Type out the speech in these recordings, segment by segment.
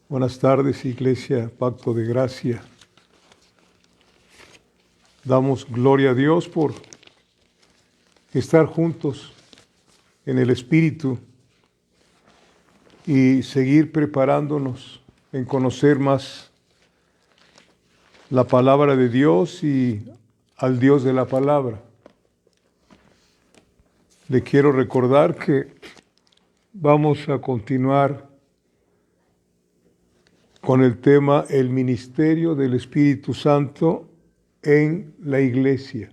Buenas tardes, Iglesia Pacto de Gracia. Damos gloria a Dios por estar juntos en el Espíritu y seguir preparándonos en conocer más la palabra de Dios y al Dios de la palabra. Le quiero recordar que vamos a continuar con el tema El ministerio del Espíritu Santo en la Iglesia.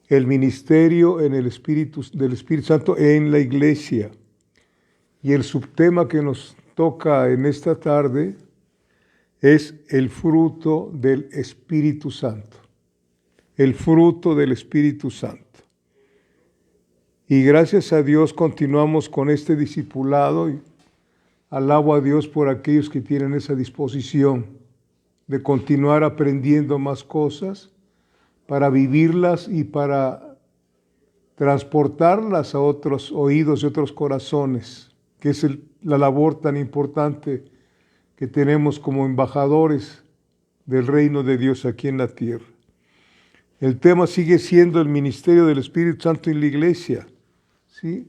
El ministerio del Espíritu Santo en la Iglesia. Y el subtema que nos toca en esta tarde es el fruto del Espíritu Santo. El fruto del Espíritu Santo. Y gracias a Dios continuamos con este discipulado y alabo a Dios por aquellos que tienen esa disposición de continuar aprendiendo más cosas para vivirlas y para transportarlas a otros oídos y otros corazones, que es la labor tan importante que tenemos como embajadores del reino de Dios aquí en la tierra. El tema sigue siendo el ministerio del Espíritu Santo en la iglesia, ¿sí?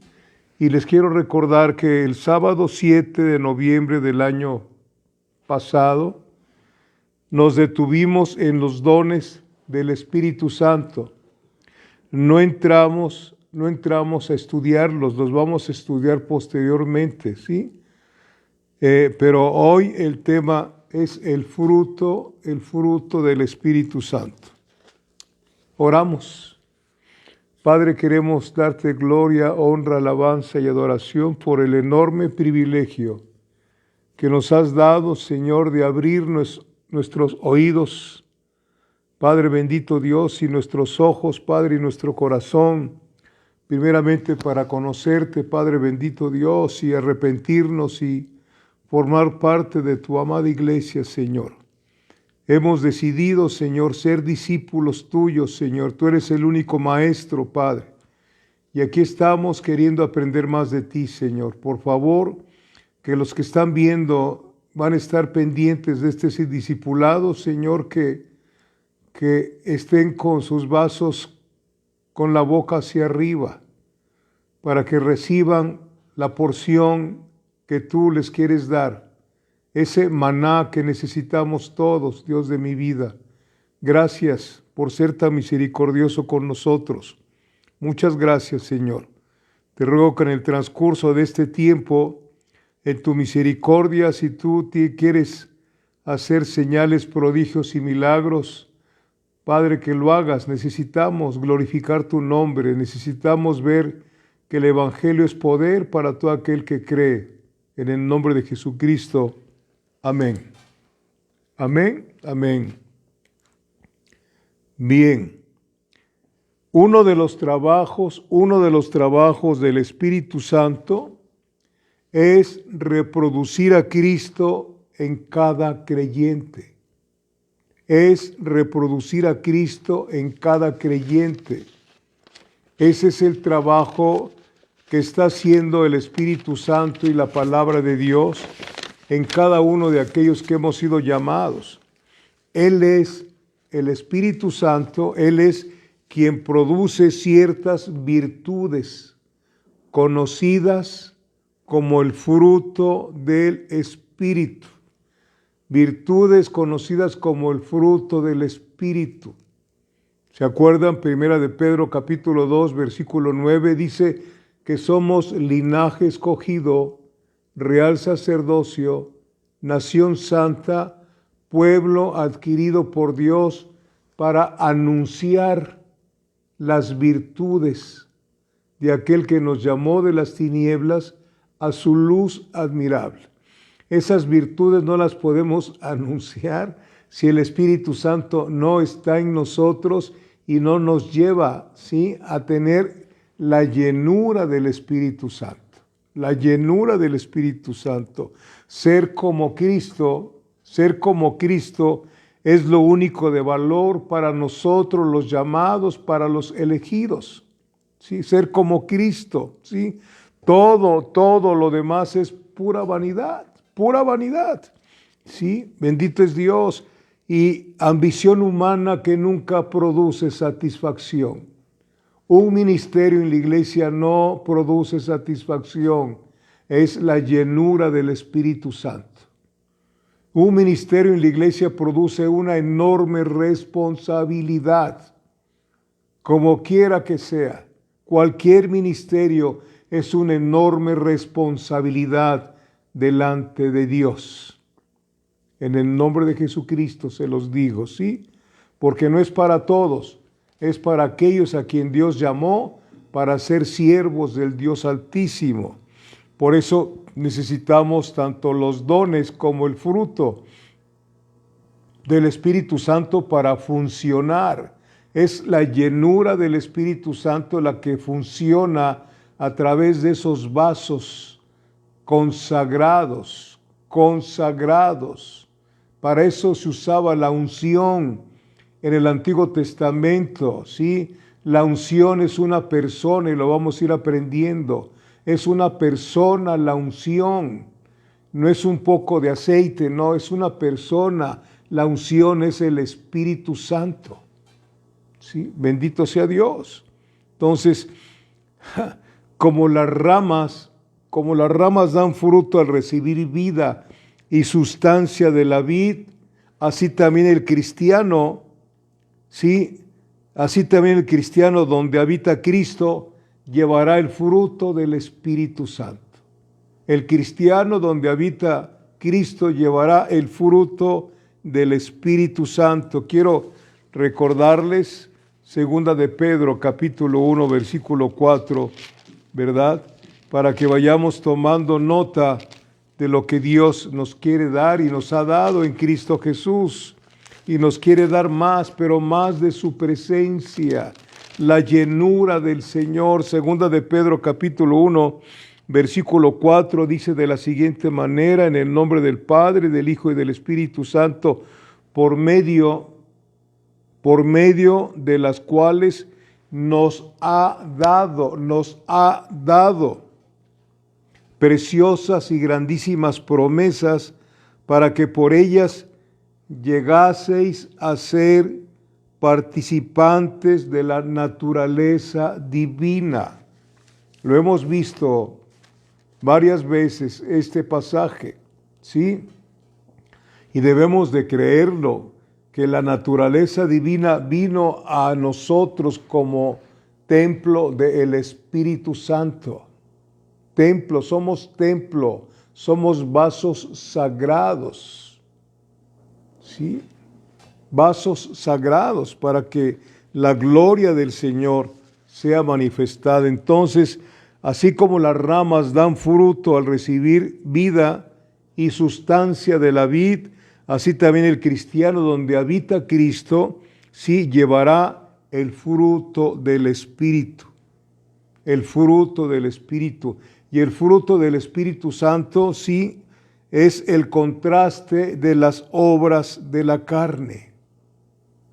Y les quiero recordar que el sábado 7 de noviembre del año pasado nos detuvimos en los dones del Espíritu Santo. No entramos a estudiarlos, los vamos a estudiar posteriormente, ¿sí? Pero hoy el tema es el fruto del Espíritu Santo. Oramos. Padre, queremos darte gloria, honra, alabanza y adoración por el enorme privilegio que nos has dado, Señor, de abrir nuestros oídos, Padre bendito Dios, y nuestros ojos, Padre, y nuestro corazón, primeramente para conocerte, Padre bendito Dios, y arrepentirnos y formar parte de tu amada iglesia, Señor. Hemos decidido, Señor, ser discípulos tuyos, Señor. Tú eres el único maestro, Padre. Y aquí estamos queriendo aprender más de ti, Señor. Por favor, que los que están viendo van a estar pendientes de este discipulado, Señor, que estén con sus vasos con la boca hacia arriba, para que reciban la porción que tú les quieres dar. Ese maná que necesitamos todos, Dios de mi vida. Gracias por ser tan misericordioso con nosotros. Muchas gracias, Señor. Te ruego que en el transcurso de este tiempo, en tu misericordia, si tú quieres hacer señales, prodigios y milagros, Padre, que lo hagas. Necesitamos glorificar tu nombre. Necesitamos ver que el Evangelio es poder para todo aquel que cree. En el nombre de Jesucristo. Amén. Amén. Amén. Bien. Uno de los trabajos del Espíritu Santo es reproducir a Cristo en cada creyente. Es reproducir a Cristo en cada creyente. Ese es el trabajo que está haciendo el Espíritu Santo y la palabra de Dios en cada uno de aquellos que hemos sido llamados. Él es el Espíritu Santo, Él es quien produce ciertas virtudes conocidas como el fruto del Espíritu. Virtudes conocidas como el fruto del Espíritu. ¿Se acuerdan? Primera de Pedro capítulo 2, versículo 9, dice que somos linaje escogido, real sacerdocio, nación santa, pueblo adquirido por Dios para anunciar las virtudes de aquel que nos llamó de las tinieblas a su luz admirable. Esas virtudes no las podemos anunciar si el Espíritu Santo no está en nosotros y no nos lleva, ¿sí?, a tener la llenura del Espíritu Santo. La llenura del Espíritu Santo. Ser como Cristo es lo único de valor para nosotros, los llamados, para los elegidos. ¿Sí? Ser como Cristo, ¿sí? Todo lo demás es pura vanidad. ¿Sí? Bendito es Dios. Y ambición humana que nunca produce satisfacción. Un ministerio en la iglesia no produce satisfacción, es la llenura del Espíritu Santo. Un ministerio en la iglesia produce una enorme responsabilidad, como quiera que sea. Cualquier ministerio es una enorme responsabilidad delante de Dios. En el nombre de Jesucristo se los digo, ¿sí? Porque no es para todos. Es para aquellos a quien Dios llamó para ser siervos del Dios Altísimo. Por eso necesitamos tanto los dones como el fruto del Espíritu Santo para funcionar. Es la llenura del Espíritu Santo la que funciona a través de esos vasos consagrados. Para eso se usaba la unción. En el Antiguo Testamento, ¿sí? La unción es una persona y lo vamos a ir aprendiendo. Es una persona la unción. No es un poco de aceite, no, es una persona. la unción es el Espíritu Santo. ¿Sí? Bendito sea Dios. Entonces, como las ramas dan fruto al recibir vida y sustancia de la vid, así también el cristiano, ¿sí? Así también el cristiano donde habita Cristo llevará el fruto del Espíritu Santo. El cristiano donde habita Cristo llevará el fruto del Espíritu Santo. Quiero recordarles, segunda de Pedro, capítulo 1, versículo 4, ¿verdad? Para que vayamos tomando nota de lo que Dios nos quiere dar y nos ha dado en Cristo Jesús. Y nos quiere dar más, pero más de su presencia, la llenura del Señor. Segunda de Pedro, capítulo 1, versículo 4, dice de la siguiente manera: en el nombre del Padre, del Hijo y del Espíritu Santo, por medio de las cuales nos ha dado preciosas y grandísimas promesas, para que por ellas llegaseis a ser participantes de la naturaleza divina. Lo hemos visto varias veces este pasaje, ¿sí? Y debemos de creerlo, que la naturaleza divina vino a nosotros como templo del Espíritu Santo. Templo, somos vasos sagrados. ¿Sí? Vasos sagrados para que la gloria del Señor sea manifestada. Entonces, así como las ramas dan fruto al recibir vida y sustancia de la vid, así también el cristiano donde habita Cristo, sí, llevará el fruto del Espíritu. El fruto del Espíritu. Y el fruto del Espíritu Santo, sí, es el contraste de las obras de la carne.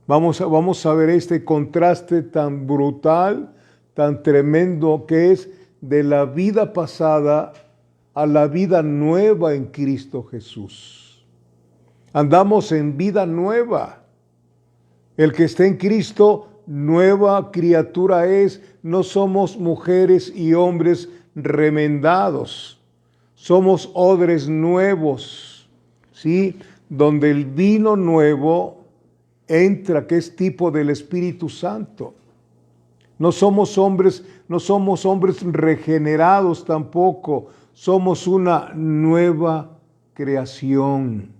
Vamos a ver este contraste tan brutal, tan tremendo, que es de la vida pasada a la vida nueva en Cristo Jesús. Andamos en vida nueva. El que está en Cristo, nueva criatura es. No somos mujeres y hombres remendados. Somos odres nuevos, ¿sí? Donde el vino nuevo entra, que es tipo del Espíritu Santo. No somos hombres regenerados tampoco. Somos una nueva creación.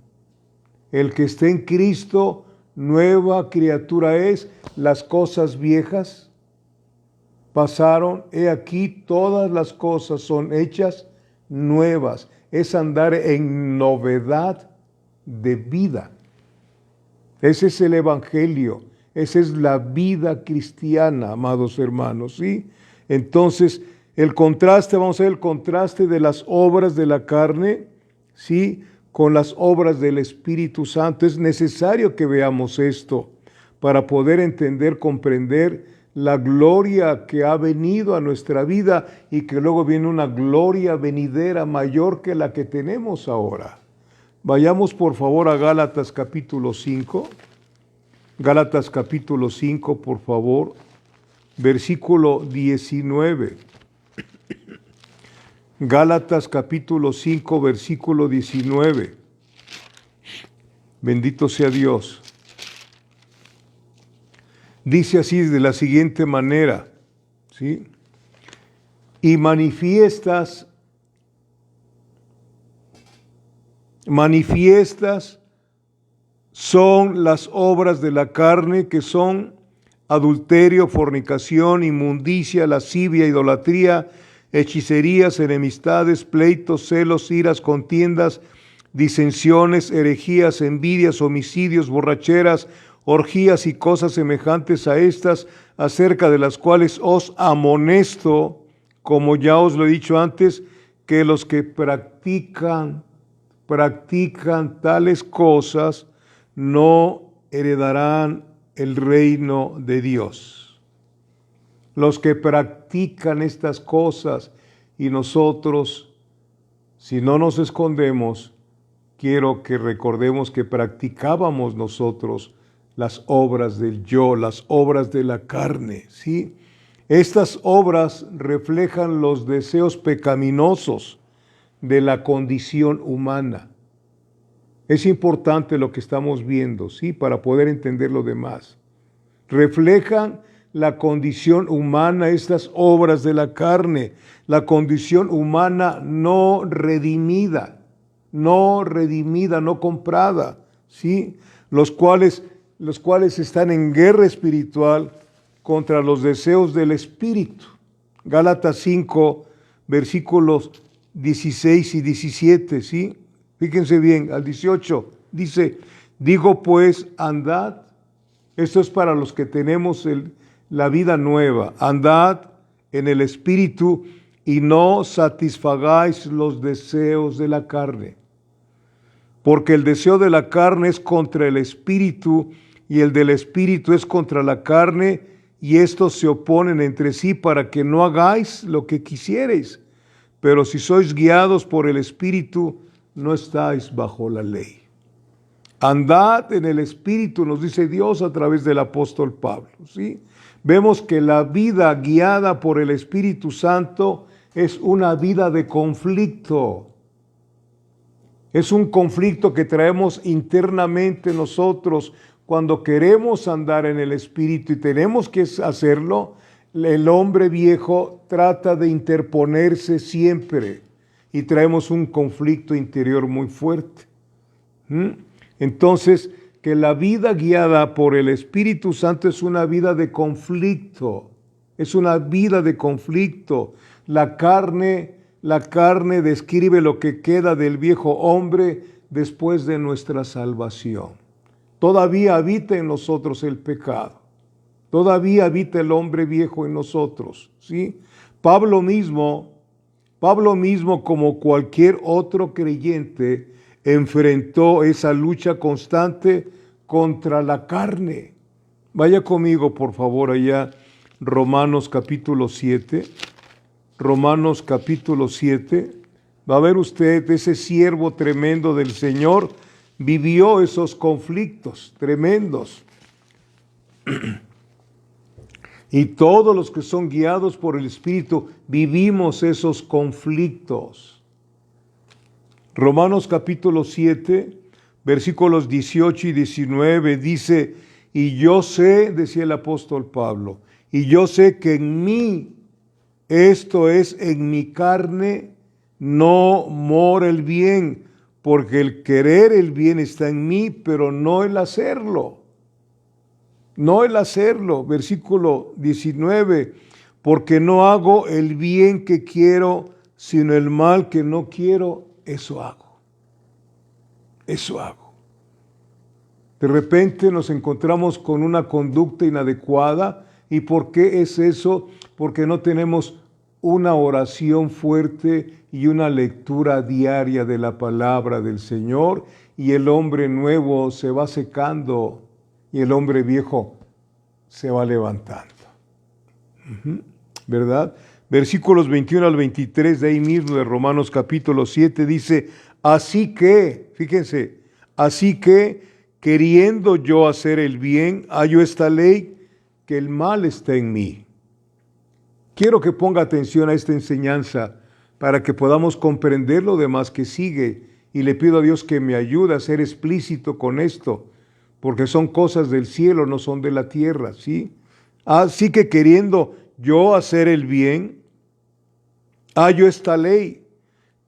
El que esté en Cristo, nueva criatura es. Las cosas viejas pasaron, he aquí todas las cosas son hechas nuevas. Es andar en novedad de vida. Ese es el Evangelio, esa es la vida cristiana, amados hermanos, ¿sí? Entonces, el contraste, vamos a ver el contraste de las obras de la carne, ¿sí? Con las obras del Espíritu Santo. Es necesario que veamos esto para poder entender, comprender la gloria que ha venido a nuestra vida y que luego viene una gloria venidera mayor que la que tenemos ahora. Vayamos por favor a Gálatas capítulo 5. Gálatas capítulo 5, por favor, versículo 19. Gálatas capítulo 5, versículo 19. Bendito sea Dios. Dice así de la siguiente manera, ¿sí? Y manifiestas son las obras de la carne, que son adulterio, fornicación, inmundicia, lascivia, idolatría, hechicerías, enemistades, pleitos, celos, iras, contiendas, disensiones, herejías, envidias, homicidios, borracheras, orgías y cosas semejantes a estas, acerca de las cuales os amonesto, como ya os lo he dicho antes, que los que practican tales cosas no heredarán el reino de Dios. Los que practican estas cosas, y nosotros, si no nos escondemos, quiero que recordemos que practicábamos nosotros las obras del yo, las obras de la carne, ¿sí? Estas obras reflejan los deseos pecaminosos de la condición humana. Es importante lo que estamos viendo, ¿sí? Para poder entender lo demás. Reflejan la condición humana, estas obras de la carne, la condición humana no redimida, no comprada, ¿sí? Los cuales están en guerra espiritual contra los deseos del espíritu. Gálatas 5, versículos 16 y 17, ¿sí? Fíjense bien, al 18 dice, digo pues, andad. Esto es para los que tenemos la vida nueva. Andad en el espíritu y no satisfagáis los deseos de la carne. Porque el deseo de la carne es contra el espíritu y el del espíritu es contra la carne, y estos se oponen entre sí para que no hagáis lo que quisiereis. Pero si sois guiados por el espíritu, no estáis bajo la ley. Andad en el espíritu, nos dice Dios a través del apóstol Pablo, ¿sí? Vemos que la vida guiada por el Espíritu Santo es una vida de conflicto. Es un conflicto que traemos internamente nosotros cuando queremos andar en el Espíritu y tenemos que hacerlo. El hombre viejo trata de interponerse siempre y traemos un conflicto interior muy fuerte. Entonces, que la vida guiada por el Espíritu Santo es una vida de conflicto, es una vida de conflicto. La carne describe lo que queda del viejo hombre después de nuestra salvación. Todavía habita en nosotros el pecado, todavía habita el hombre viejo en nosotros, ¿sí? Pablo mismo, como cualquier otro creyente, enfrentó esa lucha constante contra la carne. Vaya conmigo, por favor, allá, Romanos capítulo 7. Romanos capítulo 7. Va a ver usted, ese siervo tremendo del Señor vivió esos conflictos tremendos. Y todos los que son guiados por el Espíritu vivimos esos conflictos. Romanos capítulo 7, versículos 18 y 19 dice, y yo sé, decía el apóstol Pablo, y yo sé que en mí, esto es en mi carne, no mora el bien, porque el querer el bien está en mí, pero no el hacerlo. No el hacerlo, versículo 19, porque no hago el bien que quiero, sino el mal que no quiero, eso hago. Eso hago. De repente nos encontramos con una conducta inadecuada. ¿Y por qué es eso? Porque no tenemos una oración fuerte y una lectura diaria de la palabra del Señor, y el hombre nuevo se va secando y el hombre viejo se va levantando. ¿Verdad? Versículos 21 al 23 de ahí mismo de Romanos capítulo 7 dice, así que, fíjense, así que queriendo yo hacer el bien, hallo esta ley, que el mal está en mí. Quiero que ponga atención a esta enseñanza para que podamos comprender lo demás que sigue, y le pido a Dios que me ayude a ser explícito con esto, porque son cosas del cielo, no son de la tierra, ¿sí? Así que queriendo yo hacer el bien, hallo esta ley,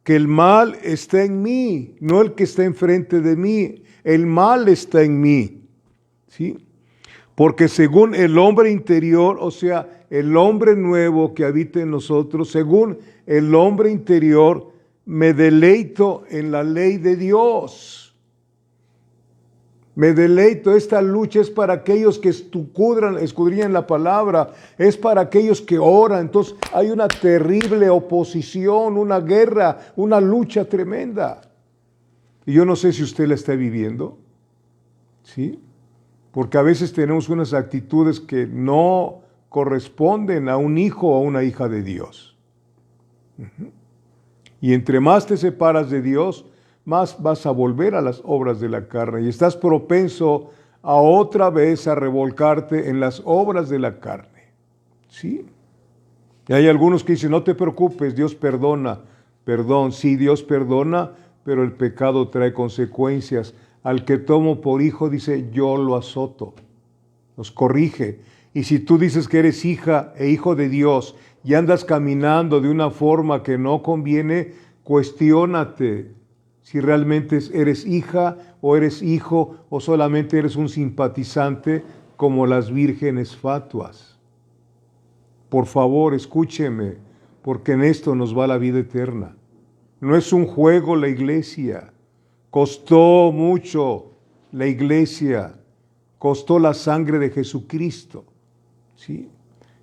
que el mal está en mí, no el que está enfrente de mí, el mal está en mí, ¿sí? Porque según el hombre interior, o sea, el hombre nuevo que habita en nosotros, según el hombre interior, me deleito en la ley de Dios. Me deleito. Esta lucha es para aquellos que escudriñan la palabra, es para aquellos que oran. Entonces hay una terrible oposición, una guerra, una lucha tremenda. Y yo no sé si usted la está viviendo, ¿sí? Porque a veces tenemos unas actitudes que no corresponden a un hijo o a una hija de Dios. Y entre más te separas de Dios, más vas a volver a las obras de la carne y estás propenso a otra vez a revolcarte en las obras de la carne. ¿Sí? Y hay algunos que dicen, no te preocupes, Dios perdona. Perdón, sí, Dios perdona, pero el pecado trae consecuencias. Al que tomo por hijo, dice, yo lo azoto, nos corrige. Y si tú dices que eres hija e hijo de Dios y andas caminando de una forma que no conviene, cuestiónate si realmente eres hija o eres hijo o solamente eres un simpatizante como las vírgenes fatuas. Por favor, escúcheme, porque en esto nos va la vida eterna. No es un juego la iglesia. Costó mucho la iglesia. Costó la sangre de Jesucristo. ¿Sí?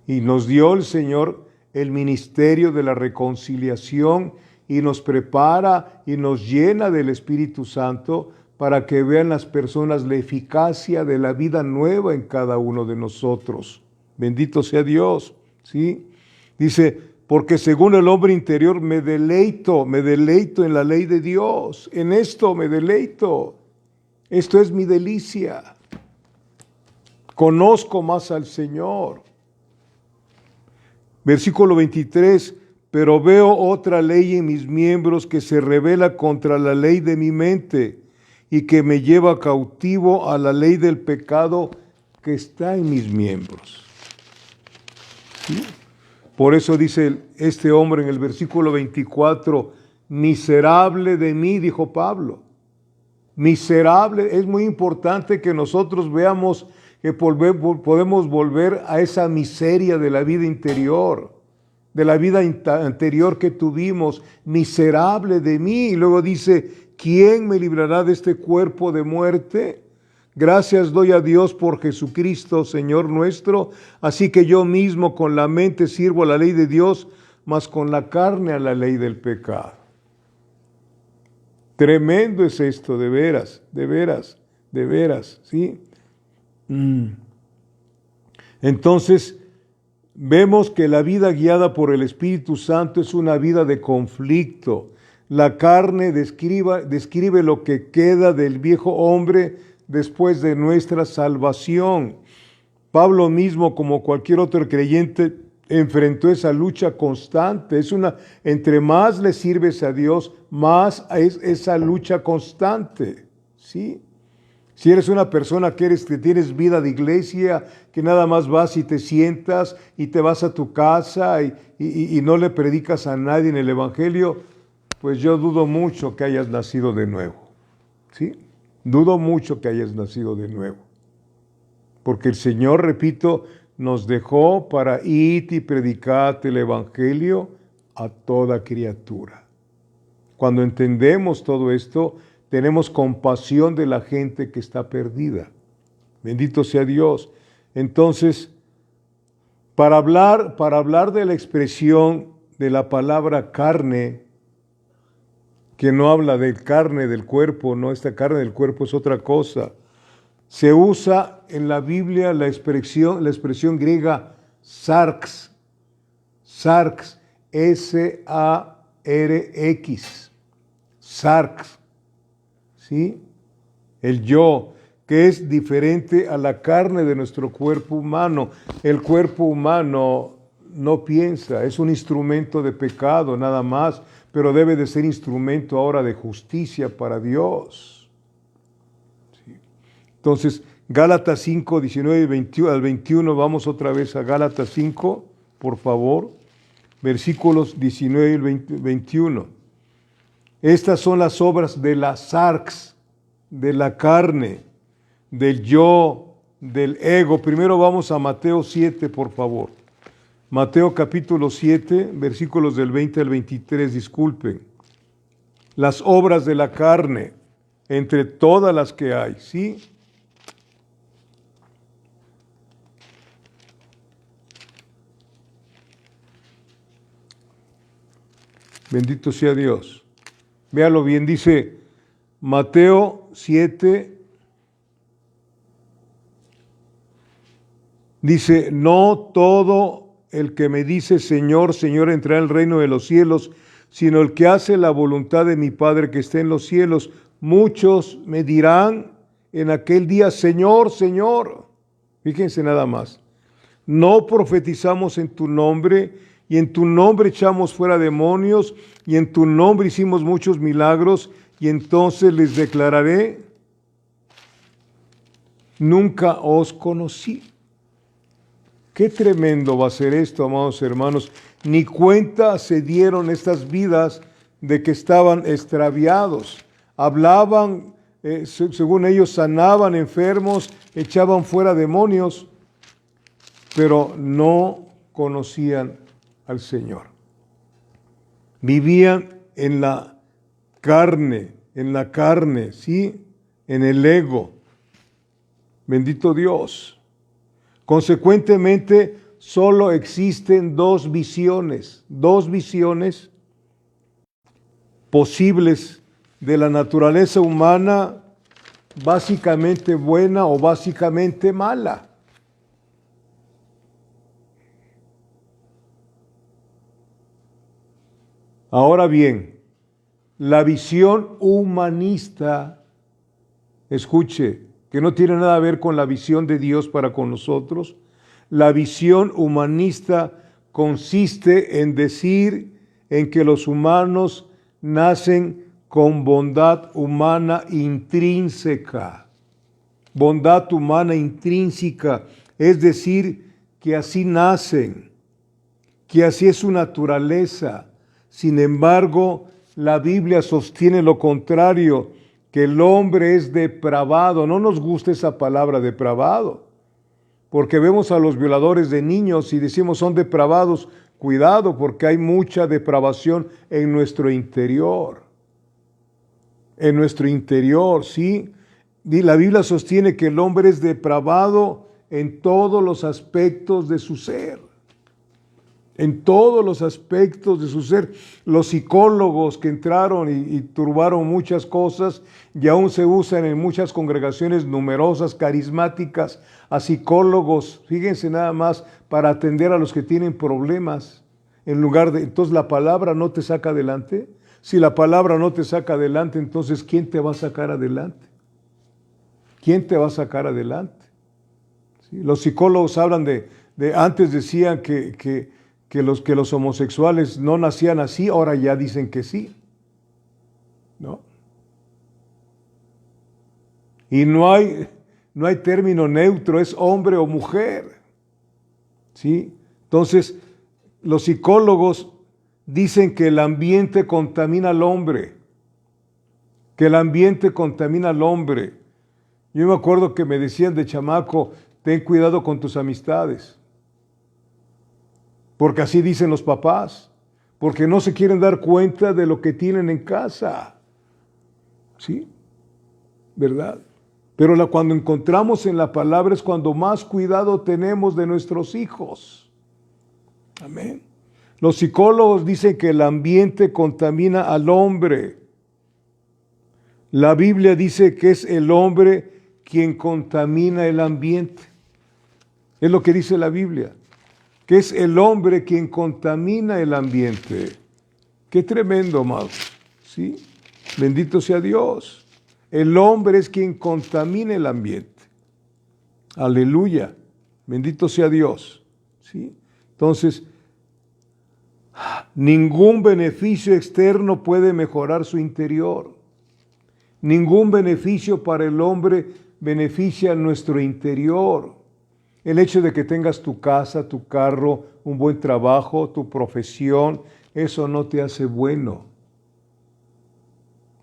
Y nos dio el Señor el ministerio de la reconciliación y nos prepara y nos llena del Espíritu Santo para que vean las personas la eficacia de la vida nueva en cada uno de nosotros. Bendito sea Dios. ¿Sí? Dice, porque según el hombre interior me deleito en la ley de Dios, en esto me deleito, esto es mi delicia, conozco más al Señor. Versículo 23, pero veo otra ley en mis miembros que se rebela contra la ley de mi mente y que me lleva cautivo a la ley del pecado que está en mis miembros. ¿Sí? Por eso dice este hombre en el versículo 24, miserable de mí, dijo Pablo. Miserable, es muy importante que nosotros veamos que podemos volver a esa miseria de la vida interior, de la vida anterior que tuvimos. Miserable de mí. Y luego dice, ¿quién me librará de este cuerpo de muerte? Gracias doy a Dios por Jesucristo, Señor nuestro. Así que yo mismo con la mente sirvo a la ley de Dios, mas con la carne a la ley del pecado. Tremendo es esto, de veras, ¿sí? Entonces, vemos que la vida guiada por el Espíritu Santo es una vida de conflicto. La carne describe lo que queda del viejo hombre después de nuestra salvación. Pablo mismo, como cualquier otro creyente, enfrentó esa lucha constante. Entre más le sirves a Dios, más es esa lucha constante. ¿Sí? Si eres una persona que tienes vida de iglesia, que nada más vas y te sientas y te vas a tu casa y no le predicas a nadie en el Evangelio, pues yo dudo mucho que hayas nacido de nuevo. ¿Sí? Dudo mucho que hayas nacido de nuevo. Porque el Señor, repito, nos dejó para ir y predicar el Evangelio a toda criatura. Cuando entendemos todo esto, tenemos compasión de la gente que está perdida. Bendito sea Dios. Entonces, para hablar de la expresión de la palabra carne, que no habla de carne del cuerpo, no, esta carne del cuerpo es otra cosa. Se usa en la Biblia la expresión griega sarx, S-A-R-X, sarx, ¿sí? El yo, que es diferente a la carne de nuestro cuerpo humano. El cuerpo humano no piensa, es un instrumento de pecado nada más, pero debe de ser instrumento ahora de justicia para Dios. ¿Sí? Entonces, Gálatas 5, 19 al 21, vamos otra vez a Gálatas 5, por favor, versículos 19 y 21. Estas son las obras de la sarx, de la carne, del yo, del ego. Primero vamos a Mateo 7, por favor. Mateo capítulo 7, versículos del 20 al 23, disculpen. Las obras de la carne, entre todas las que hay, ¿sí? Bendito sea Dios. Véalo bien, dice Mateo 7, dice, no todo el que me dice Señor, Señor entrará en el reino de los cielos, sino el que hace la voluntad de mi Padre que está en los cielos. Muchos me dirán en aquel día, Señor, Señor. Fíjense nada más. No profetizamos en tu nombre, y en tu nombre echamos fuera demonios, y en tu nombre hicimos muchos milagros, y entonces les declararé, nunca os conocí. Qué tremendo va a ser esto, amados hermanos. Ni cuenta se dieron estas vidas de que estaban extraviados. Hablaban, según ellos, sanaban enfermos, echaban fuera demonios, pero no conocían al Señor. Vivían en la carne, ¿sí? En el ego. Bendito Dios. Consecuentemente, solo existen dos visiones posibles de la naturaleza humana, básicamente buena o básicamente mala. Ahora bien, la visión humanista, escuche, que no tiene nada que ver con la visión de Dios para con nosotros. La visión humanista consiste en decir en que los humanos nacen con bondad humana intrínseca. Bondad humana intrínseca, es decir, que así nacen, que así es su naturaleza. Sin embargo, la Biblia sostiene lo contrario, que el hombre es depravado. No nos gusta esa palabra depravado, porque vemos a los violadores de niños y decimos son depravados. Cuidado, porque hay mucha depravación en nuestro interior. En nuestro interior, ¿sí? Y la Biblia sostiene que el hombre es depravado en todos los aspectos de su ser. En todos los aspectos de su ser. Los psicólogos que entraron y turbaron muchas cosas y aún se usan en muchas congregaciones numerosas, carismáticas, a psicólogos, fíjense nada más, para atender a los que tienen problemas. En lugar de, entonces la palabra no te saca adelante. Si la palabra no te saca adelante, entonces ¿quién te va a sacar adelante? ¿Quién te va a sacar adelante? ¿Sí? Los psicólogos hablan de antes decían que los homosexuales no nacían así, ahora ya dicen que sí, ¿no? Y no hay término neutro, es hombre o mujer, ¿sí? Entonces, los psicólogos dicen que el ambiente contamina al hombre, que el ambiente contamina al hombre. Yo me acuerdo que me decían de chamaco, ten cuidado con tus amistades. Porque así dicen los papás, porque no se quieren dar cuenta de lo que tienen en casa. ¿Sí? ¿Verdad? Pero cuando encontramos en la palabra es cuando más cuidado tenemos de nuestros hijos. Amén. Los psicólogos dicen que el ambiente contamina al hombre. La Biblia dice que es el hombre quien contamina el ambiente. Es lo que dice la Biblia, que es el hombre quien contamina el ambiente. Qué tremendo, amados. ¿Sí? Bendito sea Dios. El hombre es quien contamina el ambiente. Aleluya. Bendito sea Dios. ¿Sí? Entonces, ningún beneficio externo puede mejorar su interior. Ningún beneficio para el hombre beneficia nuestro interior. El hecho de que tengas tu casa, tu carro, un buen trabajo, tu profesión, eso no te hace bueno.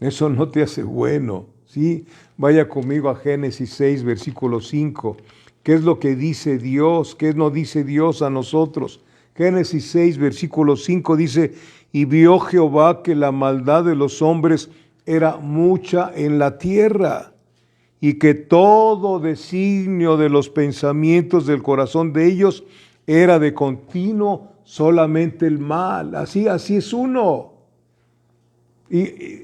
Eso no te hace bueno, ¿sí? Vaya conmigo a Génesis 6, versículo 5. ¿Qué es lo que dice Dios? ¿Qué nos dice Dios a nosotros? Génesis 6, versículo 5 dice, y vio Jehová que la maldad de los hombres era mucha en la tierra, y que todo designio de los pensamientos del corazón de ellos era de continuo solamente el mal. Así es uno. Y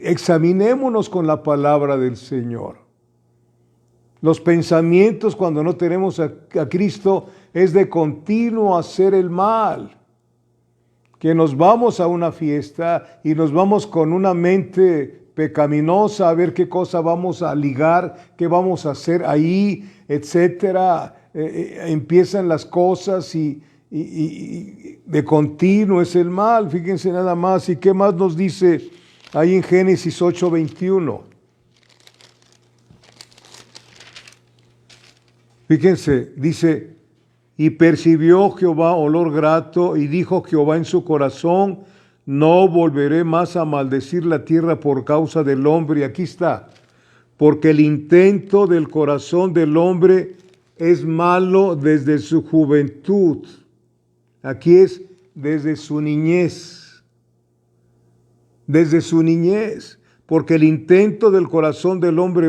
examinémonos con la palabra del Señor. Los pensamientos cuando no tenemos a Cristo es de continuo hacer el mal. que nos vamos a una fiesta y nos vamos con una mente pecaminosa a ver qué cosa vamos a ligar, qué vamos a hacer ahí, etcétera. Empiezan las cosas y de continuo es el mal. Fíjense nada más. ¿Y qué más nos dice ahí en Génesis 8:21? Fíjense, dice: y percibió Jehová olor grato, y dijo Jehová en su corazón: no volveré más a maldecir la tierra por causa del hombre. Y aquí está: porque el intento del corazón del hombre es malo desde su juventud. Aquí es desde su niñez. Desde su niñez. Porque el intento del corazón del hombre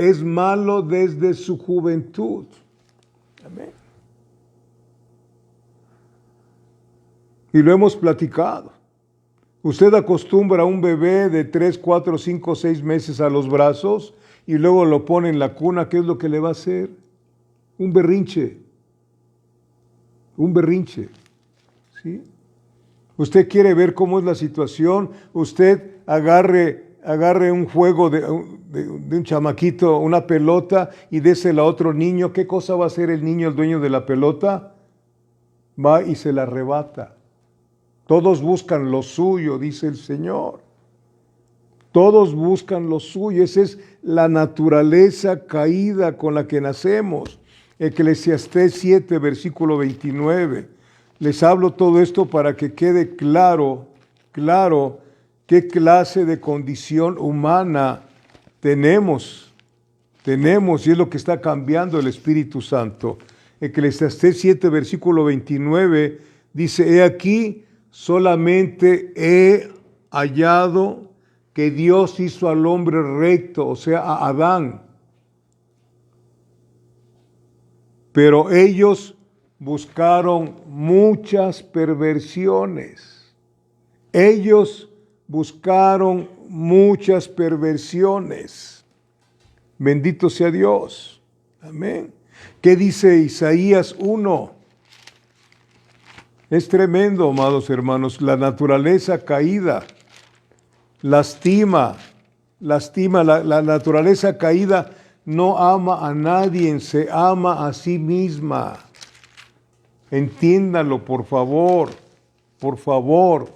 es malo desde su juventud. Amén. Y lo hemos platicado. Usted acostumbra a un bebé de 3, 4, 5, 6 meses a los brazos y luego lo pone en la cuna. ¿Qué es lo que le va a hacer? Un berrinche. Un berrinche. ¿Sí? Usted quiere ver cómo es la situación. Usted agarre un juego de un chamaquito, una pelota, y désela a otro niño. ¿Qué cosa va a hacer el niño, el dueño de la pelota? Va y se la arrebata. Todos buscan lo suyo, dice el Señor. Todos buscan lo suyo. Esa es la naturaleza caída con la que nacemos. Eclesiastés 7, versículo 29. Les hablo todo esto para que quede claro qué clase de condición humana tenemos, y es lo que está cambiando el Espíritu Santo. Eclesiastés 7, versículo 29, dice: he aquí, solamente he hallado que Dios hizo al hombre recto, o sea, a Adán. Pero ellos buscaron muchas perversiones. Ellos buscaron muchas perversiones. Bendito sea Dios. Amén. ¿Qué dice Isaías 1? Es tremendo, amados hermanos. La naturaleza caída lastima. La naturaleza caída no ama a nadie, se ama a sí misma. Entiéndalo, por favor. Por favor.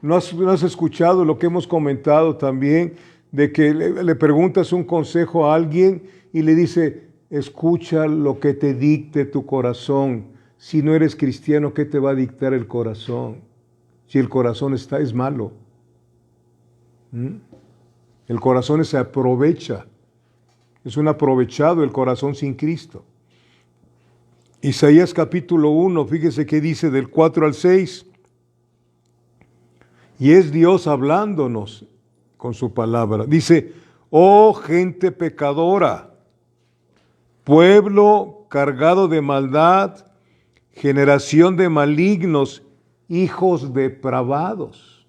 ¿No has escuchado lo que hemos comentado también? De que le preguntas un consejo a alguien y le dice: escucha lo que te dicte tu corazón. Si no eres cristiano, ¿qué te va a dictar el corazón? Si el corazón es malo. El corazón se aprovecha. Es un aprovechado el corazón sin Cristo. Isaías capítulo 1, fíjese qué dice del 4 al 6. Y es Dios hablándonos con su palabra. Dice: oh gente pecadora, pueblo cargado de maldad, generación de malignos, hijos depravados.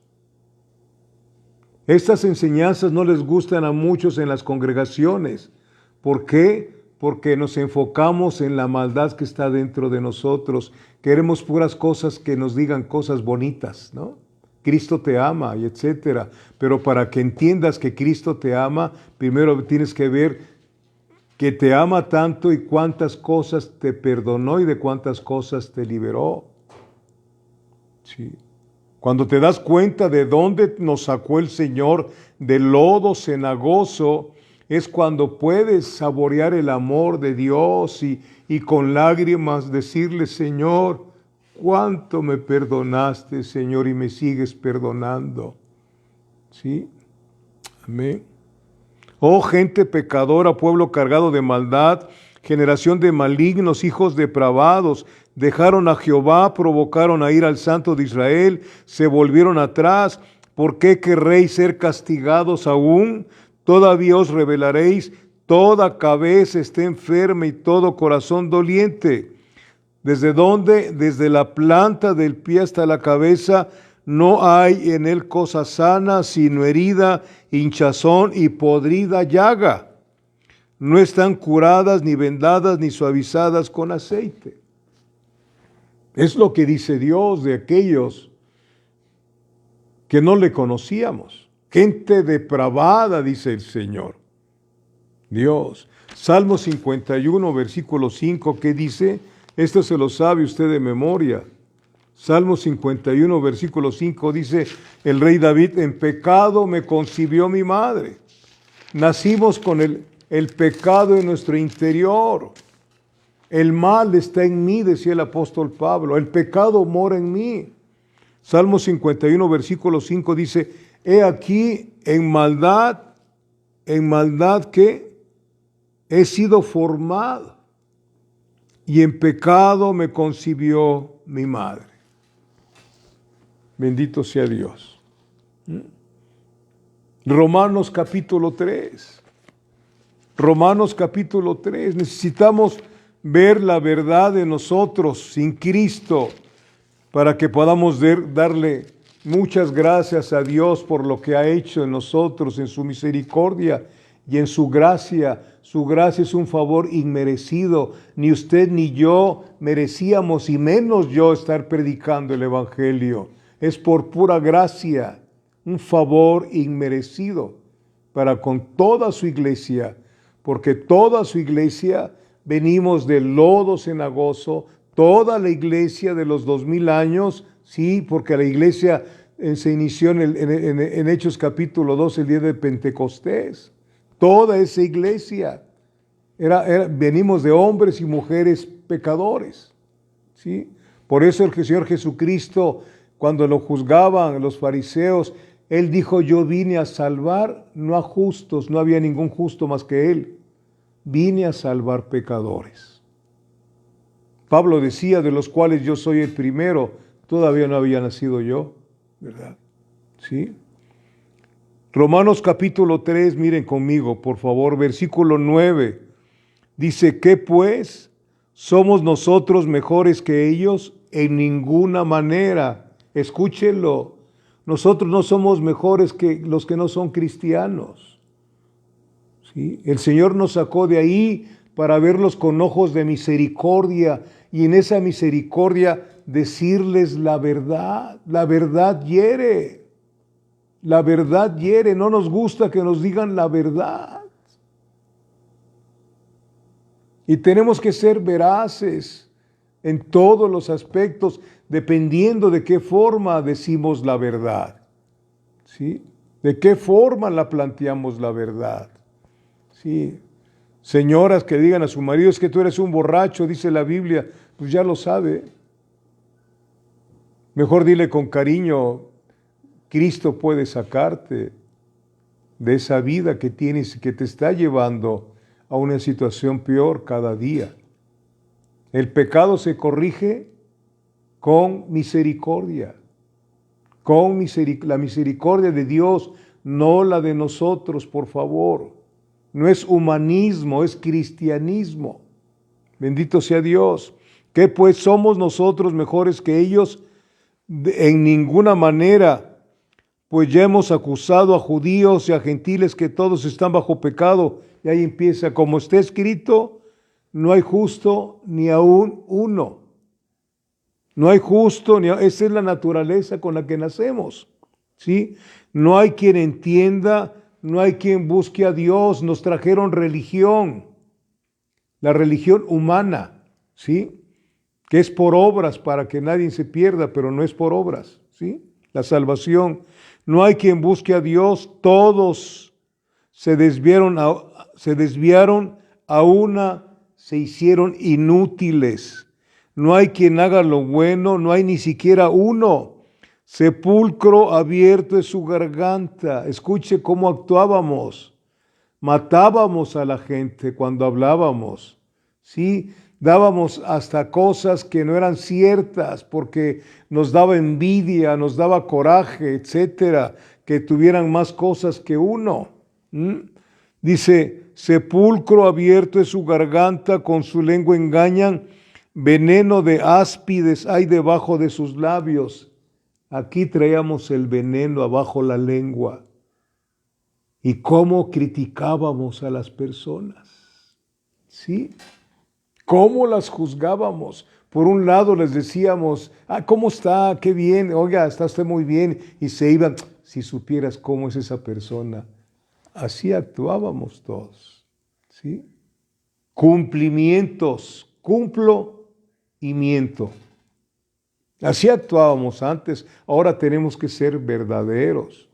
Estas enseñanzas no les gustan a muchos en las congregaciones. ¿Por qué? Porque nos enfocamos en la maldad que está dentro de nosotros. Queremos puras cosas que nos digan cosas bonitas, ¿no? Cristo te ama, y etcétera. Pero para que entiendas que Cristo te ama, primero tienes que ver que te ama tanto y cuántas cosas te perdonó y de cuántas cosas te liberó. Sí. Cuando te das cuenta de dónde nos sacó el Señor, del lodo cenagoso, es cuando puedes saborear el amor de Dios y con lágrimas decirle: Señor, cuánto me perdonaste, Señor, y me sigues perdonando. ¿Sí? Amén. Oh gente pecadora, pueblo cargado de maldad, generación de malignos, hijos depravados, dejaron a Jehová, provocaron a ir al Santo de Israel, se volvieron atrás. ¿Por qué querréis ser castigados aún? Todavía os rebelaréis. Toda cabeza está enferma y todo corazón doliente. ¿Desde dónde? Desde la planta del pie hasta la cabeza. No hay en él cosa sana, sino herida, hinchazón y podrida llaga. No están curadas, ni vendadas, ni suavizadas con aceite. Es lo que dice Dios de aquellos que no le conocíamos. Gente depravada, dice el Señor. Dios. Salmo 51, versículo 5, ¿qué dice? Esto se lo sabe usted de memoria. Salmo 51, versículo 5 dice el rey David: en pecado me concibió mi madre. Nacimos con el pecado en nuestro interior. El mal está en mí, decía el apóstol Pablo. El pecado mora en mí. Salmo 51, versículo 5 dice: he aquí en maldad que he sido formado, y en pecado me concibió mi madre. Bendito sea Dios. Romanos capítulo 3. Romanos capítulo 3. Necesitamos ver la verdad de nosotros sin Cristo para que podamos darle muchas gracias a Dios por lo que ha hecho en nosotros, en su misericordia y en su gracia. Su gracia es un favor inmerecido. Ni usted ni yo merecíamos, y menos yo, estar predicando el Evangelio. Es por pura gracia, un favor inmerecido para con toda su iglesia, porque toda su iglesia venimos del lodo cenagoso, toda la iglesia de los 2000 años, sí, porque la iglesia se inició en Hechos capítulo 2, el día de Pentecostés. Toda esa iglesia venimos de hombres y mujeres pecadores, ¿sí? Por eso el Señor Jesucristo, cuando lo juzgaban los fariseos, Él dijo: yo vine a salvar, no a justos, no había ningún justo más que Él. Vine a salvar pecadores. Pablo decía: de los cuales yo soy el primero, todavía no había nacido yo, ¿verdad? ¿Sí? Romanos capítulo 3, miren conmigo, por favor, versículo 9. Dice: ¿qué pues? ¿Somos nosotros mejores que ellos? En ninguna manera. Escúchenlo. Nosotros no somos mejores que los que no son cristianos. ¿Sí? El Señor nos sacó de ahí para verlos con ojos de misericordia, y en esa misericordia decirles la verdad. La verdad hiere. La verdad hiere. No nos gusta que nos digan la verdad. Y tenemos que ser veraces en todos los aspectos, dependiendo de qué forma decimos la verdad. ¿Sí? ¿De qué forma la planteamos la verdad? Sí. Señoras que digan a su marido: es que tú eres un borracho, dice la Biblia, pues ya lo sabe. Mejor dile con cariño: Cristo puede sacarte de esa vida que tienes y que te está llevando a una situación peor cada día. El pecado se corrige con misericordia, la misericordia de Dios, no la de nosotros, por favor. No es humanismo, es cristianismo. Bendito sea Dios. ¿Qué pues? ¿Somos nosotros mejores que ellos? En ninguna manera, pues ya hemos acusado a judíos y a gentiles que todos están bajo pecado. Y ahí empieza: como está escrito, no hay justo ni aún uno. No hay justo, esa es la naturaleza con la que nacemos, ¿sí? No hay quien entienda, no hay quien busque a Dios. Nos trajeron religión, la religión humana, ¿sí? Que es por obras para que nadie se pierda, pero no es por obras, ¿sí? La salvación. No hay quien busque a Dios, todos se desviaron a una, se hicieron inútiles. No hay quien haga lo bueno, no hay ni siquiera uno. Sepulcro abierto es su garganta. Escuche cómo actuábamos. Matábamos a la gente cuando hablábamos, ¿sí? Dábamos hasta cosas que no eran ciertas porque nos daba envidia, nos daba coraje, etcétera, que tuvieran más cosas que uno. Dice: sepulcro abierto es su garganta, con su lengua engañan, veneno de áspides hay debajo de sus labios. Aquí traíamos el veneno abajo la lengua. Y cómo criticábamos a las personas, ¿sí? ¿Cómo las juzgábamos? Por un lado les decíamos, ¿cómo está? Qué bien, oiga, está usted muy bien. Y se iban, si supieras cómo es esa persona. Así actuábamos todos, ¿sí? Cumplimientos, cumplo y miento. Así actuábamos antes, ahora tenemos que ser verdaderos.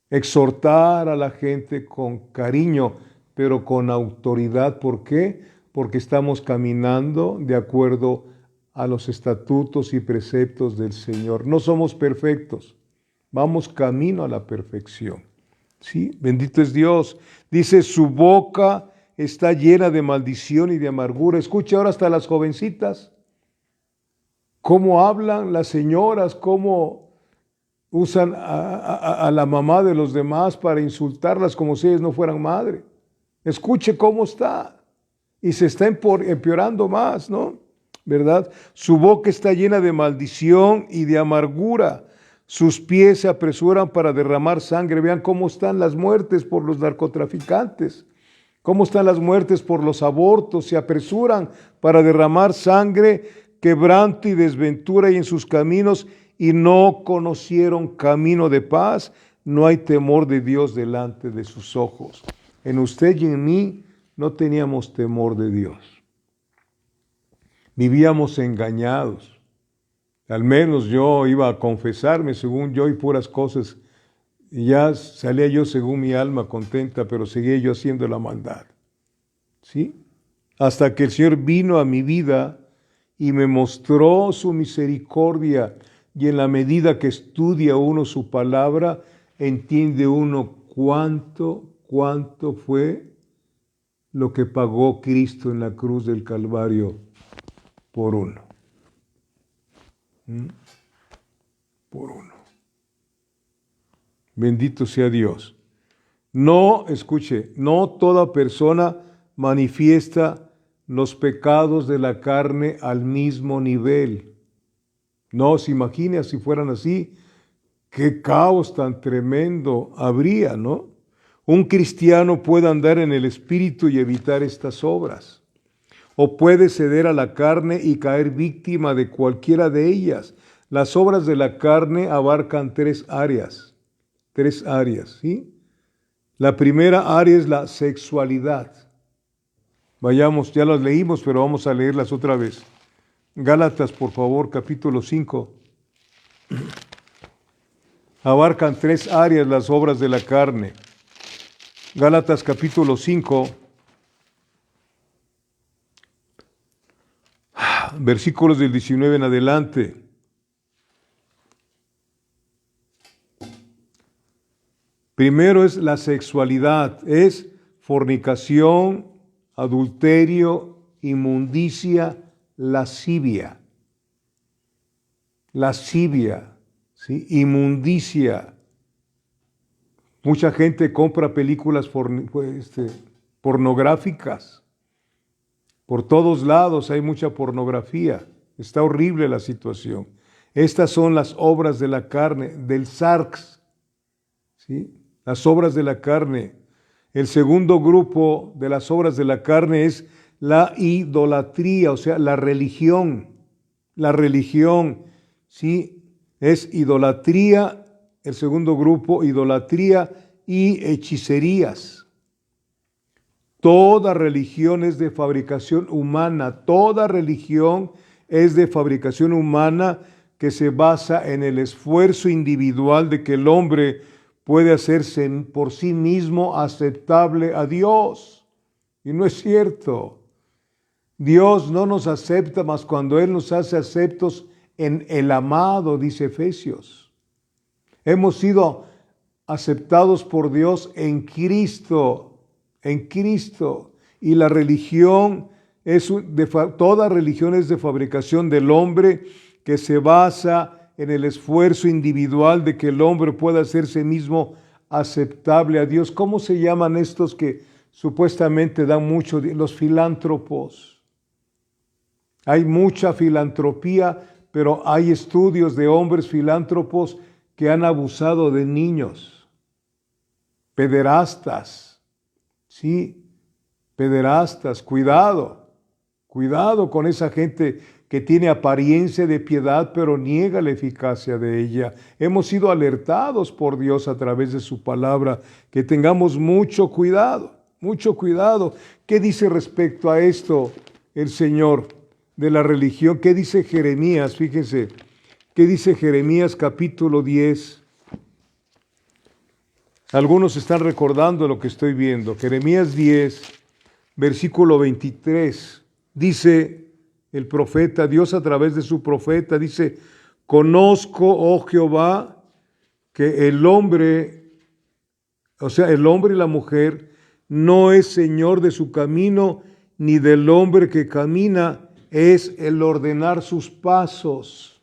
Exhortar a la gente con cariño, pero con autoridad. ¿Por qué? Porque estamos caminando de acuerdo a los estatutos y preceptos del Señor. No somos perfectos, vamos camino a la perfección. ¿Sí? Bendito es Dios. Dice, su boca está llena de maldición y de amargura. Escuche ahora hasta las jovencitas. Cómo hablan las señoras, cómo usan a la mamá de los demás para insultarlas como si ellas no fueran madre. Escuche cómo está. Y se está empeorando más, ¿no? ¿Verdad? Su boca está llena de maldición y de amargura. Sus pies se apresuran para derramar sangre. Vean cómo están las muertes por los narcotraficantes. Cómo están las muertes por los abortos. Se apresuran para derramar sangre, quebranto y desventura y en sus caminos, y no conocieron camino de paz. No hay temor de Dios delante de sus ojos. En usted y en mí no teníamos temor de Dios. Vivíamos engañados. Al menos yo iba a confesarme según yo y puras cosas. Y ya salía yo según mi alma contenta, pero seguía yo haciendo la maldad. ¿Sí? Hasta que el Señor vino a mi vida y me mostró su misericordia. Y en la medida que estudia uno su palabra, entiende uno cuánto fue lo que pagó Cristo en la cruz del Calvario por uno. Por uno. Bendito sea Dios. No, escuche, no toda persona manifiesta los pecados de la carne al mismo nivel. No se imagine si fueran así, qué caos tan tremendo habría, ¿no? Un cristiano puede andar en el Espíritu y evitar estas obras, o puede ceder a la carne y caer víctima de cualquiera de ellas. Las obras de la carne abarcan tres áreas, ¿sí? La primera área es la sexualidad. Vayamos, ya las leímos, pero vamos a leerlas otra vez. Gálatas, por favor, capítulo 5. Abarcan tres áreas las obras de la carne. Gálatas capítulo 5, versículos del 19 en adelante. Primero es la sexualidad, es fornicación, adulterio, inmundicia, lascivia. Lascivia, ¿sí? Inmundicia. Mucha gente compra películas pornográficas. Por todos lados hay mucha pornografía. Está horrible la situación. Estas son las obras de la carne, del sarx, ¿sí? Las obras de la carne. El segundo grupo de las obras de la carne es la idolatría, o sea, la religión. La religión, ¿sí? Es idolatría. El segundo grupo, idolatría y hechicerías. Toda religión es de fabricación humana. Toda religión es de fabricación humana que se basa en el esfuerzo individual de que el hombre puede hacerse por sí mismo aceptable a Dios. Y no es cierto. Dios no nos acepta más cuando Él nos hace aceptos en el amado, dice Efesios. Hemos sido aceptados por Dios en Cristo, y la religión toda religión es de fabricación del hombre que se basa en el esfuerzo individual de que el hombre pueda hacerse mismo aceptable a Dios. ¿Cómo se llaman estos que supuestamente dan mucho? Los filántropos. Hay mucha filantropía, pero hay estudios de hombres filántropos que han abusado de niños, pederastas, sí, pederastas, cuidado, Cuidado con esa gente que tiene apariencia de piedad, pero niega la eficacia de ella. Hemos sido alertados por Dios a través de su palabra, que tengamos mucho cuidado, mucho cuidado. ¿Qué dice respecto a esto el Señor de la religión? ¿Qué dice Jeremías? Fíjense, ¿qué dice Jeremías capítulo 10? Algunos están recordando lo que estoy viendo. Jeremías 10, versículo 23. Dice el profeta, Dios a través de su profeta, dice: conozco, oh Jehová, que el hombre, o sea, el hombre y la mujer, no es señor de su camino, ni del hombre que camina es el ordenar sus pasos.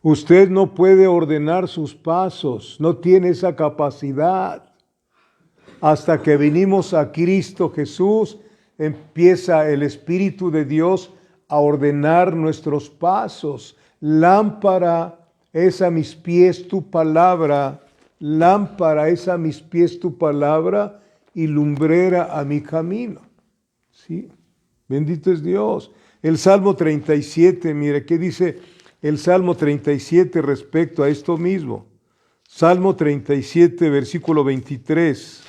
Usted no puede ordenar sus pasos, no tiene esa capacidad. Hasta que vinimos a Cristo Jesús, empieza el Espíritu de Dios a ordenar nuestros pasos. Lámpara es a mis pies tu palabra, lámpara es a mis pies tu palabra y lumbrera a mi camino. ¿Sí? Bendito es Dios. El Salmo 37, mire, ¿qué dice el Salmo 37 respecto a esto mismo? Salmo 37, versículo 23.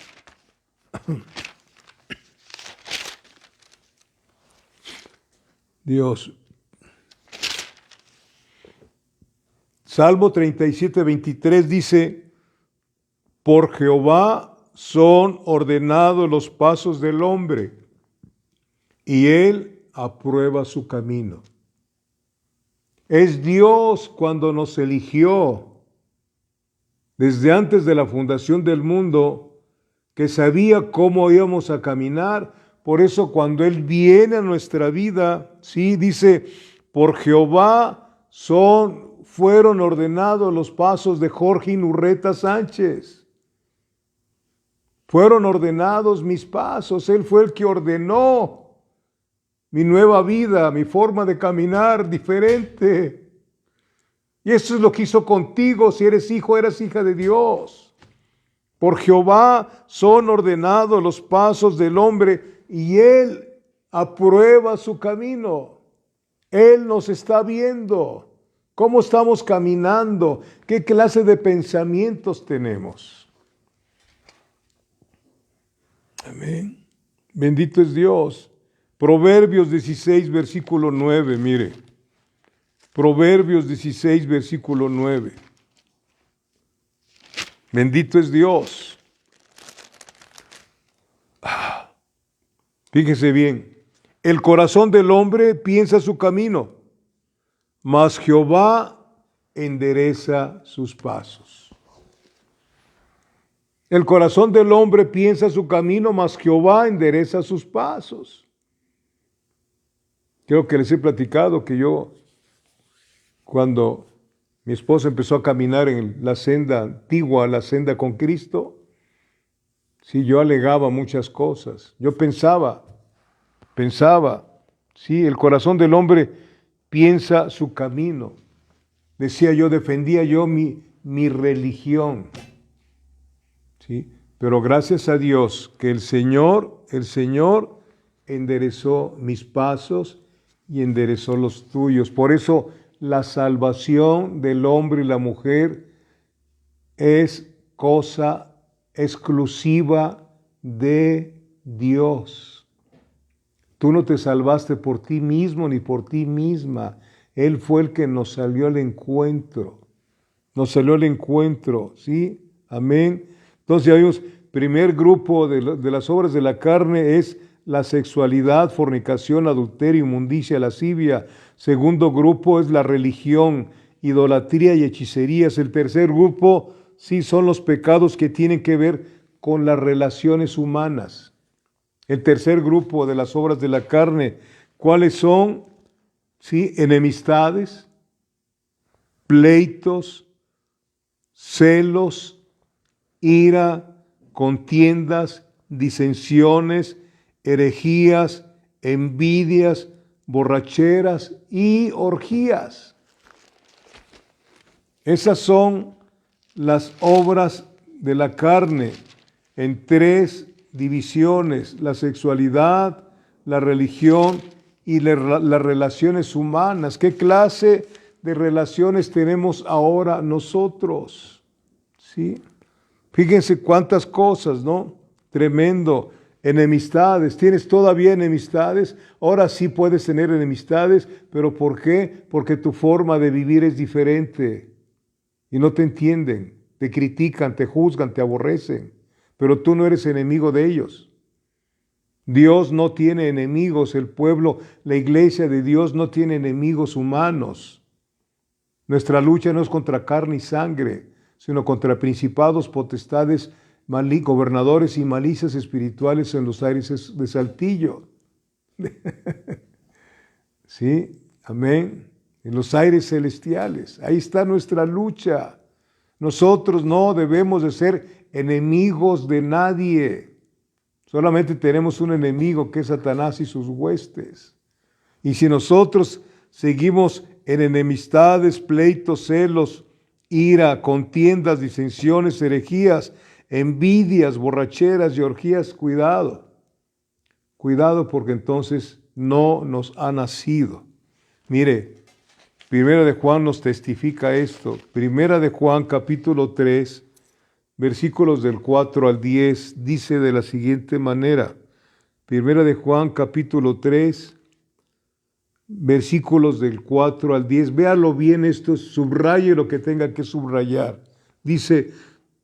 Dios. Salmo 37, 23 dice: por Jehová son ordenados los pasos del hombre, y él aprueba su camino. Es Dios cuando nos eligió desde antes de la fundación del mundo, que sabía cómo íbamos a caminar. Por eso cuando Él viene a nuestra vida, sí, dice: por Jehová fueron ordenados los pasos de Jorge Inurreta Sánchez. Fueron ordenados mis pasos. Él fue el que ordenó mi nueva vida, mi forma de caminar diferente. Y eso es lo que hizo contigo. Si eres hijo, eres hija de Dios. Por Jehová son ordenados los pasos del hombre, y Él aprueba su camino. Él nos está viendo. ¿Cómo estamos caminando? ¿Qué clase de pensamientos tenemos? Amén. Bendito es Dios. Proverbios 16, versículo 9, mire. Proverbios 16, versículo 9. Bendito es Dios. Fíjese bien, el corazón del hombre piensa su camino, mas Jehová endereza sus pasos. El corazón del hombre piensa su camino, mas Jehová endereza sus pasos. Creo que les he platicado que yo, cuando mi esposa empezó a caminar en la senda antigua, la senda con Cristo, sí, yo alegaba muchas cosas. Yo pensaba, sí, el corazón del hombre piensa su camino. Decía yo, defendía yo mi religión. Sí, pero gracias a Dios que el Señor enderezó mis pasos y enderezó los tuyos. Por eso la salvación del hombre y la mujer es cosa exclusiva de Dios. Tú no te salvaste por ti mismo ni por ti misma. Él fue el que nos salió al encuentro. Nos salió al encuentro, ¿sí? Amén. Entonces ya vimos, primer grupo de las obras de la carne es la sexualidad, fornicación, adulterio, inmundicia, lascivia. Segundo grupo es la religión, idolatría y hechicerías. El tercer grupo, sí, son los pecados que tienen que ver con las relaciones humanas. El tercer grupo de las obras de la carne, ¿cuáles son? Sí, enemistades, pleitos, celos, ira, contiendas, disensiones, herejías, envidias, borracheras y orgías. Esas son las obras de la carne en tres divisiones: la sexualidad, la religión y las relaciones humanas. ¿Qué clase de relaciones tenemos ahora nosotros? ¿Sí? Fíjense cuántas cosas, ¿no? Tremendo. Enemistades. ¿Tienes todavía enemistades? Ahora sí puedes tener enemistades, pero ¿por qué? Porque tu forma de vivir es diferente y no te entienden, te critican, te juzgan, te aborrecen, pero tú no eres enemigo de ellos. Dios no tiene enemigos, el pueblo, la iglesia de Dios no tiene enemigos humanos. Nuestra lucha no es contra carne y sangre, sino contra principados, potestades, gobernadores y malicias espirituales en los aires de Saltillo. Sí, amén. En los aires celestiales. Ahí está nuestra lucha. Nosotros no debemos de ser enemigos de nadie. Solamente tenemos un enemigo que es Satanás y sus huestes. Y si nosotros seguimos en enemistades, pleitos, celos, ira, contiendas, disensiones, herejías, envidias, borracheras y orgías, cuidado. Cuidado porque entonces no nos ha nacido. Mire, Primera de Juan nos testifica esto. Primera de Juan capítulo 3, versículos del 4 al 10, dice de la siguiente manera. Primera de Juan capítulo 3, versículos del 4 al 10. Véalo bien esto, subraye lo que tenga que subrayar. Dice,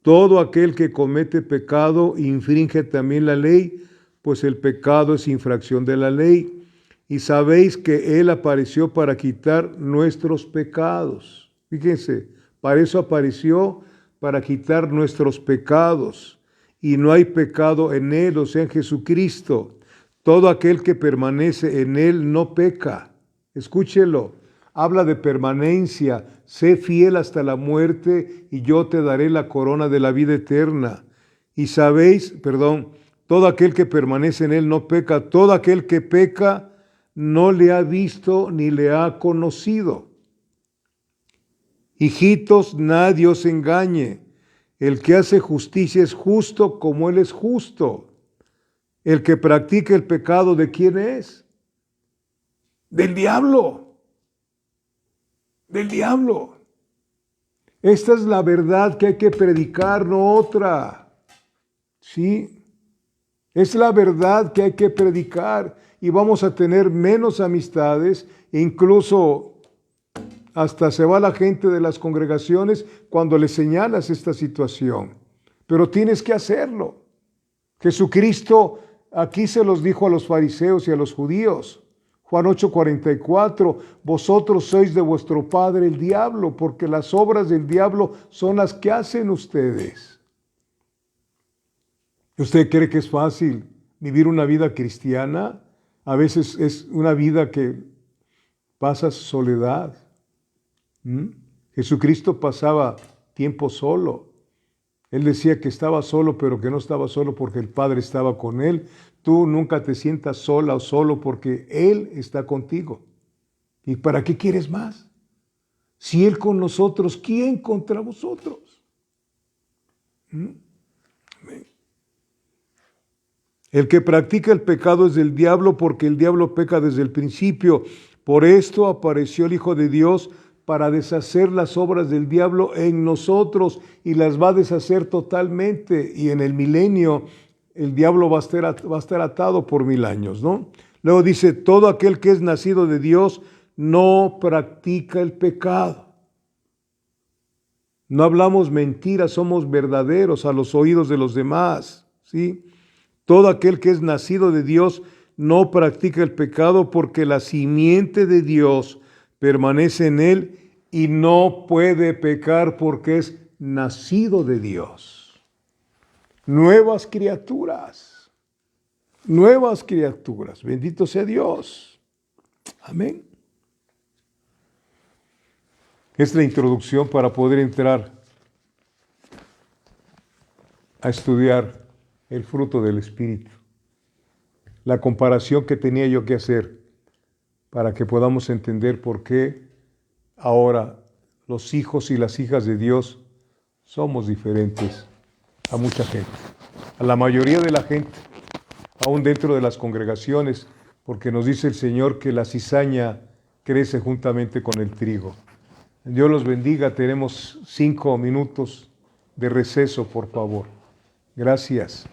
todo aquel que comete pecado infringe también la ley, pues el pecado es infracción de la ley. Y sabéis que Él apareció para quitar nuestros pecados. Fíjense, para eso apareció, para quitar nuestros pecados. Y no hay pecado en Él, o sea, en Jesucristo. Todo aquel que permanece en Él no peca. Escúchelo, habla de permanencia. Sé fiel hasta la muerte y yo te daré la corona de la vida eterna. Y sabéis, todo aquel que permanece en Él no peca. Todo aquel que peca no le ha visto ni le ha conocido. Hijitos, nadie os engañe. El que hace justicia es justo como Él es justo. El que practica el pecado, ¿de quién es? Del diablo. Del diablo. Esta es la verdad que hay que predicar, no otra. ¿Sí? Es la verdad que hay que predicar. Y vamos a tener menos amistades, e incluso hasta se va la gente de las congregaciones cuando le señalas esta situación. Pero tienes que hacerlo. Jesucristo aquí se los dijo a los fariseos y a los judíos. Juan 8:44, vosotros sois de vuestro padre el diablo, porque las obras del diablo son las que hacen ustedes. ¿Usted cree que es fácil vivir una vida cristiana? A veces es una vida que pasa soledad. Jesucristo pasaba tiempo solo. Él decía que estaba solo, pero que no estaba solo porque el Padre estaba con él. Tú nunca te sientas sola o solo porque Él está contigo. ¿Y para qué quieres más? Si Él con nosotros, ¿quién contra vosotros? El que practica el pecado es del diablo, porque el diablo peca desde el principio. Por esto apareció el Hijo de Dios para deshacer las obras del diablo en nosotros, y las va a deshacer totalmente. Y en el milenio el diablo va a estar atado por 1000 años, ¿no? Luego dice, todo aquel que es nacido de Dios no practica el pecado. No hablamos mentiras, somos verdaderos a los oídos de los demás, ¿sí? Todo aquel que es nacido de Dios no practica el pecado, porque la simiente de Dios permanece en él y no puede pecar porque es nacido de Dios. Nuevas criaturas, bendito sea Dios. Amén. Es la introducción para poder entrar a estudiar el fruto del Espíritu. La comparación que tenía yo que hacer para que podamos entender por qué ahora los hijos y las hijas de Dios somos diferentes a mucha gente, a la mayoría de la gente, aún dentro de las congregaciones, porque nos dice el Señor que la cizaña crece juntamente con el trigo. Dios los bendiga. Tenemos 5 minutos de receso, por favor. Gracias.